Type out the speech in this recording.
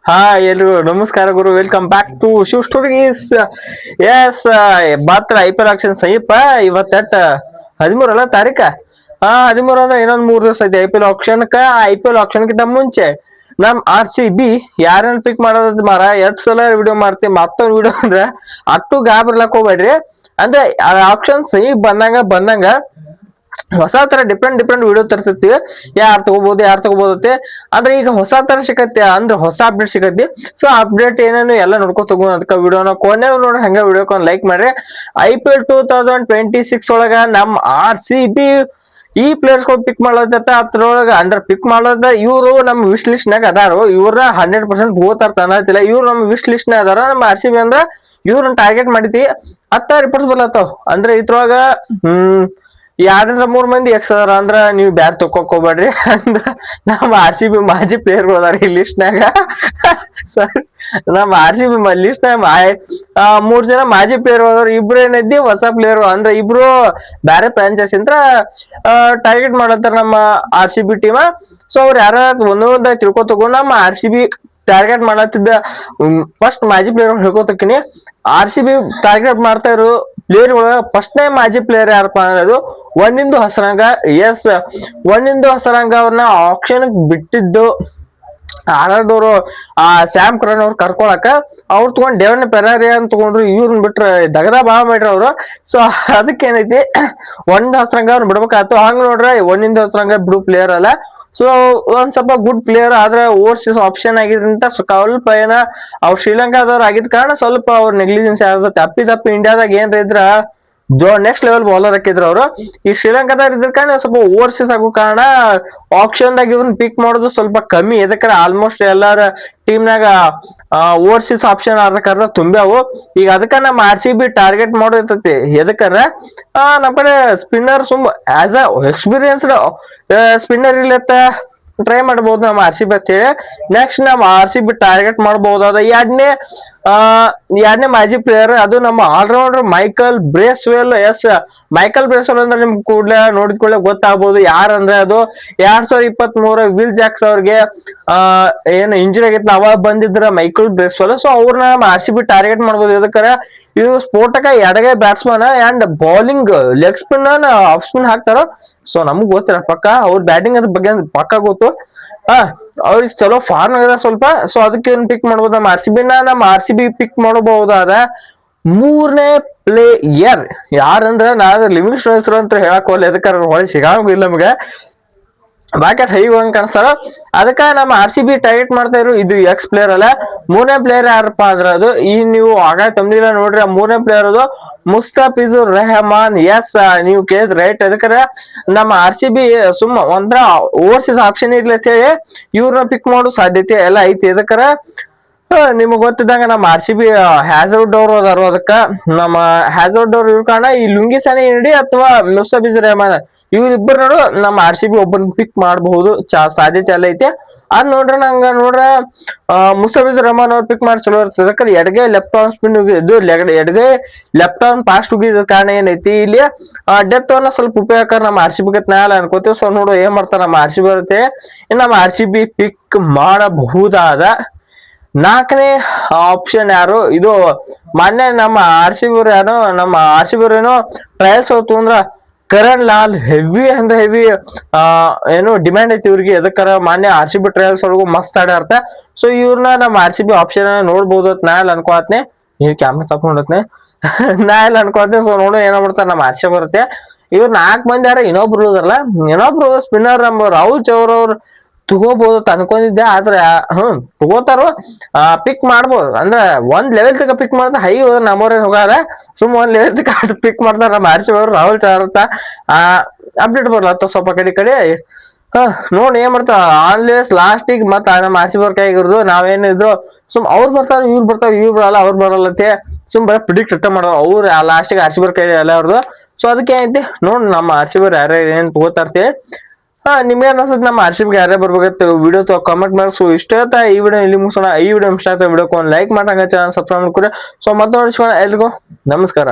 ಹಾ ಎಲ್ರು ನಮಸ್ಕಾರ ಗುರು, welcome back to Shiv stories. Yes, ಮಾತ್ರ IPL ಆಕ್ಷನ್ ಸಮೀಪ. ಇವತ್ತ 13 ಅಲ್ಲ ತಾರೀಕ. 13 ಅಂದ್ರೆ ಇನ್ನೊಂದ್ 3 ದಿವಸ ಐತಿ IPL ಆಕ್ಷನ್ಕ. IPL ಆಕ್ಷನ್ಕಿಂತ ಮುಂಚೆ ನಮ್ RCB ಯಾರನ್ನ ಪಿಕ್ ಮಾಡೋದ್ ಮಾರ, ಎಷ್ಟ್ ಸಲ ವಿಡಿಯೋ ಮಾಡ್ತೀವಿ. ಮತ್ತೊಂದ್ ವಿಡಿಯೋ ಅಂದ್ರೆ ಅಟ್ಟು ಗಾಬರ್ಲಾಕ್ ಹೋಗ್ಬೇಡ್ರಿ. ಅಂದ್ರೆ ಆಪ್ಷನ್ ಸಮೀಪ ಬಂದಂಗ ಹೊಸ ತರ ಡಿಫ್ರೆಂಟ್ ವಿಡಿಯೋ ತರ್ತಿರ್ತೀವಿ. ಯಾರು ತಗೋಬಹುದು ಅಂದ್ರೆ ಈಗ ಹೊಸ ತರ ಸಿಗತ್ತೆ, ಅಂದ್ರೆ ಹೊಸ ಅಪ್ಡೇಟ್ ಸಿಗತ್ತೆ. ಸೊ ಅಪ್ಡೇಟ್ ಏನೇನು ಎಲ್ಲ ನೋಡ್ಕೊ ತಗೋ. ಅದಕ್ಕ ವಿಡಿಯೋನ ಕೊನೆ ನೋಡ್ರಿ, ಹಂಗ ವಿಡಿಯೋಕ್ ಒಂದ್ ಲೈಕ್ ಮಾಡ್ರಿ. IPL 2026 ಒಳಗ ನಮ್ RCB ಈ ಪ್ಲೇಯರ್ಸ್ ಪಿಕ್ ಮಾಡೋದತ್ತ. ಅದ್ರೊಳಗ ಅಂದ್ರೆ ಪಿಕ್ ಮಾಡೋದ ಇವ್ರು ನಮ್ ವಿಶ್ ಲಿಸ್ಟ್ ನಾಗ ಅದಾರು. ಇವ್ರ 100% ಹೋತಾರ ಅನ್ನತಿಲ್ಲ. ಇವ್ರು ನಮ್ ವಿಶ್ ಲಿಸ್ಟ್ ನಾಗ ಅದಾರ. ನಮ್ಮ RCB ಅಂದ್ರ ಇವ್ರನ್ನ ಟಾರ್ಗೆಟ್ ಮಾಡಿತಿ. ರಿಪೋರ್ಟ್ಸ್ ಬರ್ಲತ್ತಾವ. ಅಂದ್ರೆ ಇದ್ರೊಳಗ 2-3 ಮಂದಿ ಎಕ್ಸ್ ಅದಾರ. ಅಂದ್ರ ನೀವ್ ಬ್ಯಾರ್ ತಕೋಕ್ ಹೋಗ್ಬೇಡ್ರಿ. ಅಂದ್ರ ನಮ್ಮ RCB ಮಾಜಿ ಪ್ಲೇಯರ್ ಅದಾರ ಈ ಲಿಸ್ಟ್ ನಾಗ. ಸರಿ, ನಮ್ಮ RCB ಲಿಸ್ಟ್ ನಾಗ 3 ಜನ ಮಾಜಿ ಪ್ಲೇಯರ್ ಅದಾರ. ಇಬ್ರು ಏನೈತಿ ಹೊಸ ಪ್ಲೇಯರ್. ಅಂದ್ರೆ ಇಬ್ರು ಬ್ಯಾರೆ ಫ್ರಾಂಚೈಸ್ ಅಂತ ಟಾರ್ಗೆಟ್ ಮಾಡತ್ತಾರ ನಮ್ಮ RCB ಟೀಮ್. ಸೊ ಅವ್ರ ಯಾರ ಒಂದೊಂದಾಗಿ ತಿಳ್ಕೊತಗೋ. ನಮ್ಮ RCB ಟಾರ್ಗೆಟ್ ಮಾಡತ್ತಿದ್ದ ಫಸ್ಟ್ ಮಾಜಿ ಪ್ಲೇಯರ್ ಹೇಳ್ಕೊತಕ್ಕಿನಿ. RCB ಟಾರ್ಗೆಟ್ ಮಾಡ್ತಾ ಇರೋ ಪ್ಲೇಯರ್ ಒಳಗ ಫಸ್ಟ್ನೇ ಮಾಜಿ ಪ್ಲೇಯರ್ ಯಾರಪ್ಪ ಅಂದ್ರೆ ಒಂದಿಂದು ಹಸರಂಗ. ಎಸ್, ಒಂದಿಂದು ಹಸರಂಗ ಅವ್ರನ್ನ ಆಕ್ಷನ್ ಬಿಟ್ಟಿದ್ದು ಆಡೋದವ್ರು ಸ್ಯಾಮ್ ಕರನ್ ಅವ್ರು ಕರ್ಕೊಳಕ. ಅವ್ರು ತಗೊಂಡ್ ಡೆವನ್ ಪೆರಾರಿ ಅಂತ ತಗೊಂಡ್ರು. ಇವ್ರನ್ನ ಬಿಟ್ರ ದಗದ ಬಾಳ ಮಾಡ್ರಿ ಅವ್ರು. ಸೊ ಅದಕ್ಕೇನೈತಿ, ಒಂದ್ ಹಸರಂಗ ಅವ್ರನ್ನ ಬಿಡ್ಬೇಕಾಯ್ತು. ಹಂಗ ನೋಡ್ರ ಒಂದಿಂದ ಹಸರಂಗ ಬಿಡು ಪ್ಲೇಯರ್ ಅಲ್ಲ. ಸೊ ಒಂದ್ ಸ್ವಲ್ಪ ಗುಡ್ ಪ್ಲೇಯರ್ ಆದ್ರೆ ಓವರ್ಸೀಸ್ ಆಪ್ಷನ್ ಆಗಿದ್ರಂತ ಸ್ವಲ್ಪ ಏನ ಅವ್ರು ಶ್ರೀಲಂಕಾದವ್ರು ಆಗಿದ್ ಕಾರಣ ಸ್ವಲ್ಪ ಅವ್ರ ನೆಗ್ಲಿಜೆನ್ಸ್ ಆಗುತ್ತೆ. ತಪ್ಪಿ ಇಂಡಿಯಾದಾಗ ಏನ್ ಇದ್ರ ನೆಕ್ಸ್ಟ್ ಲೆವೆಲ್ ಬೌಲರ್ ಹಾಕಿದ್ರು ಅವರು. ಈ ಶ್ರೀಲಂಕಾದಾಗ ಇದ್ರ ಕಾರಣ ಸ್ವಲ್ಪ ಓವರ್ಸೀಸ್ ಆಗೋ ಕಾರಣ ಆಪ್ಷನ್ದಾಗ ಇವ್ರನ್ನ ಪಿಕ್ ಮಾಡೋದು ಸ್ವಲ್ಪ ಕಮ್ಮಿ. ಎದಕ್ಕಾರ ಆಲ್ಮೋಸ್ಟ್ ಎಲ್ಲಾರ ಟೀಮ್ನಾಗ ಓವರ್ಸೀಸ್ ಆಪ್ಷನ್ ಅರ್ಧ ತುಂಬ್ಯಾವು. ಈಗ ಅದಕ್ಕ ನಮ್ಮ RCB ಟಾರ್ಗೆಟ್ ಮಾಡೋತೈತಿ. ಎದಕ್ಕಾರ ನಮ್ ಕಡೆ spinner as a experienced spinner ಇಲ್ಲತ್ತ ಟ್ರೈ ಮಾಡಬಹುದು ನಮ್ಮ RCB ಅಂತ ಹೇಳಿ. ನೆಕ್ಸ್ಟ್ ನಮ್ಮ RCB ಟಾರ್ಗೆಟ್ ಮಾಡಬಹುದಾದ ಎರಡನೇ ಮಾಜಿ ಪ್ಲೇಯರ್ ಅದು ನಮ್ಮ allrounder Michael Bracewell. Yes, Michael Bracewell ಅಂದ್ರೆ ನಿಮ್ ನೋಡಿದ ಕೂಡಲೇ ಗೊತ್ತಾಗಬಹುದು ಯಾರಂದ್ರೆ ಅದು 2023 ವಿಲ್ ಜಾಕ್ಸ್ ಅವ್ರಿಗೆ ಏನು ಇಂಜುರಿ ಆಗಿತ್ತು, ಅವಾಗ ಬಂದಿದ್ರ ಮೈಕಲ್ ಬ್ರೇಸ್ವೆಲ್. ಸೊ ಅವ್ರನ್ನ ನಮ್ಮ RCB ಟಾರ್ಗೆಟ್ ಮಾಡ್ಬೋದು. ಎದಕ್ಕಾರ ಇದು ಸ್ಫೋಟಕ ಎಡಗೈ batsman and bowling leg spin of spin ಹಾಕ್ತಾರ. ಸೊ ನಮಗ್ ಗೊತ್ತಿರ ಪಕ್ಕ ಅವ್ರ ಬ್ಯಾಟಿಂಗ್ ಅದ್ರ ಬಗ್ಗೆ ಪಕ್ಕ ಗೊತ್ತು. ಅವ್ರಿಗೆ ಚಲೋ ಫಾರ್ಮ್ ಆಗದ ಸ್ವಲ್ಪ. ಸೊ ಅದಕ್ಕೆ ಏನ್ ಪಿಕ್ ಮಾಡ್ಬೋದು ನಮ್ಮ RCB ಪಿಕ್ ಮಾಡಬಹುದಾದ ಮೂರನೇ ಪ್ಲೇಯರ್ ಯಾರಂದ್ರ ನಾವ್ ಲಿವಿಂಗ್ ಸ್ಟೋನ್ಸ್ ಅಂತ ಹೇಳಕ್ ಹೋಗ್ಲಿ. ಎದಕ್ಕಾರ ಹೊಳೆ ಸಿಗಂಗಿಲ್ಲ ನಮ್ಗೆ, ಬಾಕಿ ಹೈ ಹೋಗಂಗ್ ಕಾಣಿಸ್ತಾರ. ಅದಕ್ಕ ನಮ್ಮ RCB ಟಾರ್ಗೆಟ್ ಮಾಡ್ತಾ ಇರೋ ಇದು ಎಕ್ಸ್ ಪ್ಲೇಯರ್ ಅಲ್ಲ. ಮೂರನೇ ಪ್ಲೇಯರ್ ಯಾರಪ್ಪ ಅಂದ್ರ ಅದು ಈ ನೀವು ಆಗ ತಮ್ಮಿಲ್ಲ ನೋಡ್ರಿ. ಮೂರನೇ ಪ್ಲೇಯರ್ ಅದು ಮುಸ್ತಾಫಿಜುರ್ ರೆಹಮಾನ್. ಎಸ್, ನೀವು ಕೇಳಿದ್ ರೈಟ್. ಅದಕ್ಕೆ ನಮ್ಮ RCB ಒಂಥರ ಓವರ್ಸೀಸ್ ಆಪ್ಷನ್ ಇರ್ಲಿ ಅಂತ ಹೇಳಿ ಇವ್ರನ್ನ ಪಿಕ್ ಮಾಡೋ ಸಾಧ್ಯತೆ ಎಲ್ಲ ಐತಿ. ಅದಕ್ಕರ ನಿಮಗ್ ಗೊತ್ತಿದ್ದಂಗ ನಮ್ಮ RCB ಹ್ಯಾಸೌಡ್ ಅವ್ರು ಅದಾರು. ಅದಕ್ಕ ನಮ್ಮ ಹ್ಯಾಸೌಡ್ ಅವ್ರು ಇವ್ರ ಕಾರಣ ಈ ಲುಂಗಿಸಾನಿ ನಡಿ ಅಥವಾ ಮುಸ್ತಾಫಿಜುರ್ ರೆಹಮಾನ್ ಇವ್ರಿಬ್ಬರು ನೋಡು ನಮ್ಮ RCB ಒಬ್ಬನ್ ಪಿಕ್ ಮಾಡಬಹುದು ಸಾಧ್ಯತೆ ಎಲ್ಲ ಐತಿ. ಅದ್ ನೋಡ್ರ ಮುಸ್ತಾಫಿಜುರ್ ರೆಹಮಾನ್ ಅವ್ರು ಪಿಕ್ ಮಾಡಿ ಚಲೋ ಇರ್ತದೆ. ಯಾಕಂದ್ರೆ ಎಡಗೈ ಲೆಫ್ಟ್ ಆರ್ಮ್ ಸ್ಪಿನ್ ಇದು ಎಡಗೈ ಲೆಫ್ಟ್ ಆರ್ಮ್ ಫಾಸ್ಟ್ ಹೋಗಿದ ಕಾರಣ ಏನೈತಿ ಇಲ್ಲಿ ಡೆತ್ ಅನ್ನ ಸ್ವಲ್ಪ ಉಪಯೋಗ ನಮ್ಮ RCB ನಾಳೆ ಅನ್ಕೋತೀವಿ. ಸೊ ನೋಡು ಏನ್ ಮಾಡ್ತಾರ ನಮ್ಮ RCB ಬರುತ್ತೆ. ನಮ್ಮ RCB ಪಿಕ್ ಮಾಡಬಹುದಾದ 4ನೇ ಆಪ್ಷನ್ ಯಾರು, ಇದು ಮೊನ್ನೆ ನಮ್ಮ RCB ಏನೋ ಟ್ರಯಲ್ಸ್ ಹೋತು ಅಂದ್ರ ಕರಣ್ ಲಾಲ್ ಹೆವಿ ಏನು ಡಿಮ್ಯಾಂಡ್ ಐತಿ ಇವ್ರಿಗೆ. ಎದಕ್ಕಾರ ಮಾನ್ಯ RCB ಟ್ರಯಲ್ಸ್ ಒಳಗು ಮಸ್ತ್ ಆಡ್ಯಾರ್ತ. ಸೊ ಇವ್ರನ್ನ ನಮ್ಮ RCB ಆಪ್ಷನ್ ನೋಡ್ಬೋದು ಅಂತ ನಾ ಅನ್ಕೋತ್ನೆ. ಈ ಕ್ಯಾಮ್ರಾ ತಕೊಂಡತ್ನೆ ನಾ ಅನ್ಕೋತ್ನೆ. ಸೊ ನೋಡು ಏನಾಗ್ಬಿಡ್ತಾರ ನಮ್ಮ RCB ಬರುತ್ತೆ. ಇವ್ರು 4 ಮಂದಿ ಯಾರ ಇನ್ನೊಬ್ರು ಸ್ಪಿನ್ನರ್ ನಮ್ಮ ರಾಹುಲ್ ಚೌರ್ ಅವ್ರು ತಗೋಬಹುದು ಅಂತ ಅನ್ಕೊಂಡಿದ್ದೆ. ಆದ್ರೆ ತಗೋತಾರು, ಪಿಕ್ ಮಾಡ್ಬೋದು. ಅಂದ್ರೆ ಒಂದ್ ಲೆವೆಲ್ ತಗ ಪಿಕ್ ಮಾಡ್ದ ಹೈ ಹೋದ್ರ ನಮ್ಮವ್ರ ಹೋಗಾರ. ಒಂದ್ ಲೆವೆಲ್ ತಗ ಪಿಕ್ ಮಾಡ್ತಾರ ನಮ್ಮ RCB ಅವ್ರು ರಾಹುಲ್ ಚೌರ್ ಅಂತ ಅಪ್ಡೇಟ್ ಬರ್ಲತ್ತ ಸ್ವಲ್ಪ ಕಡೆ. ನೋಡಿ ಏನ್ ಮಾಡ್ತಾರ ಆನ್ಲೇಸ್ ಲಾಸ್ಟಿಗೆ ಮತ್ತ ನಮ್ಮ RCB ಅವ್ರ ಕೈಗಿರೋದು ನಾವೇನಿದ್ರು ಅವ್ರು ಬರ್ತಾರ ಇವ್ರು ಬರಲ್ಲ ಅವ್ರು ಬರಲ್ಲತ್ತೆ ಬರೀ ಪ್ರಿಡಿಕ್ಟ್ ಇಟ್ಟ ಮಾಡೋ ಅವ್ರು ಲಾಸ್ಟಿಗೆ RCB ಅವ್ರ ಕೈ ಎಲ್ಲ ಅವ್ರದ್ದು. ಸೊ ಅದಕ್ಕೆ ಏನೈತಿ ನೋಡ್ ನಮ್ಮ RCB ಅವ್ರು ಯಾರ್ಯಾರು ಏನ್ ತಗೋತಾರ್ತಿ. ನಿಮ್ಗೆ ಅನ್ಸುತ್ತೆ ನಮ್ಮ RCB ಯಾರೇ ಬರ್ಬೇಕಂತ ವಿಡಿಯೋ ಕಾಮೆಂಟ್ ಮಾಡಿ. ಸೊ ಇಷ್ಟ ಈ ವಿಡಿಯೋ ಇಲ್ಲಿ ಮುಗಿಸೋಣ. ಈ ವಿಡಿಯೋ ಇಷ್ಟ ಆಯ್ತಾ ವಿಡಿಯೋಕ್ಕೆ ಒಂದು ಲೈಕ್ ಮಾಡಂಗ ಚಾನಲ್ ಸಬ್ಸ್ಕ್ರೈಬ್ ಮಾಡ್ಕೊರಿ. ಸೊ ಮತ್ತೆ ನೋಡಿಸ್ಕೋಣ. ಎಲ್ರಿಗೂ ನಮಸ್ಕಾರ.